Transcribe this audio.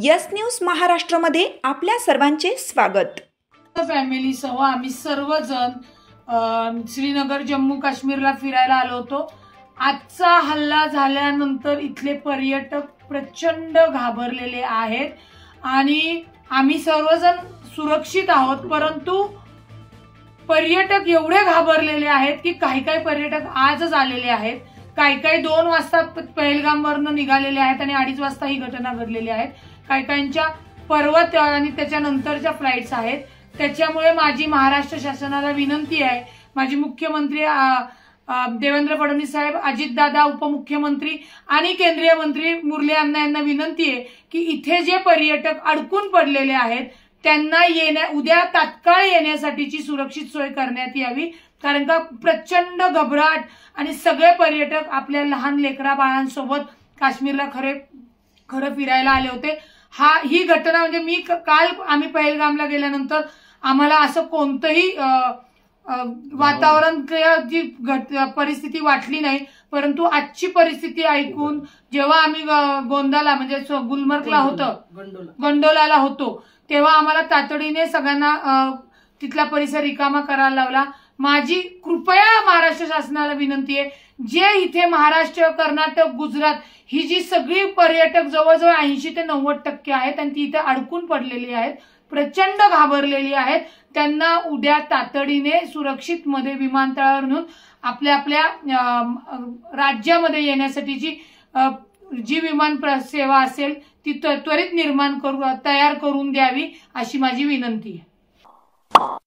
Yes news महाराष्ट्रामध्ये आपल्या सर्वांचे स्वागत। फॅमिलीसह आम्ही सर्वजण श्रीनगर जम्मू काश्मीरला फिरायला आलो होतो। आजचा हल्ला झाल्यानंतर इथले पर्यटक प्रचंड घाबरलेले आहेत आणि आम्ही सर्वजण सुरक्षित आहोत, परंतु पर्यटक एवढे घाबरलेले आहेत की काही पर्यटक आजच आलेले आहेत, काही 2 वाजता पहलगामवरून निघालेले आहेत आणि 2:30 वाजता ही घटना घडलेली आहे। काहींच्या पर्वत आणि त्याच्यानंतरच्या फ्लाइट्स आहेत। त्याच्यामुळे माझी महाराष्ट्र शासनाला विनंती आहे, माझी मुख्यमंत्री देवेंद्र फडणवीस साहेब, अजितदादा उपमुख्यमंत्री आणि केंद्रीय मंत्री मुरली अण्णा यांना विनंती आहे की इथे जे पर्यटक अडकून पडलेले आहेत त्यांना उद्या तात्काळ येण्यासाठीची सुरक्षित सोय करण्यात यावी, कारण का प्रचंड घबराट आणि सगळे पर्यटक आपल्या लहान लेकरा बाळांसोबत काश्मीरला खरं फिरायला आले होते। ही घटना म्हणजे मी काल आम्ही पहलगामला गेल्यानंतर आम्हाला असं कोणतंही वातावरण जी परिस्थिती वाटली नाही, परंतु आजची परिस्थिती ऐकून जेव्हा आम्ही गोंदाला म्हणजे गुलमर्गला होतो, गंडोलाला होतो, तेव्हा आम्हाला तातडीने सगळ्यांना तिथला परिसर रिकामा करायला लावला। माझी कृपया महाराष्ट्र शासनाला विनंती आहे, जे इथे महाराष्ट्र, कर्नाटक, गुजरात ही जी सगळी पर्यटक जवळजवळ 80 ते 90% आहेत आणि ती इथे अडकून पडलेली आहेत, प्रचंड घाबरलेली आहेत, त्यांना उद्या तातडीने सुरक्षित मध्ये विमानतळावर नेऊन आपल्या राज्यामध्ये येण्यासाठीची जी विमान सेवा असेल ती त्वरित तयार करून द्यावी अशी माझी विनंती आहे।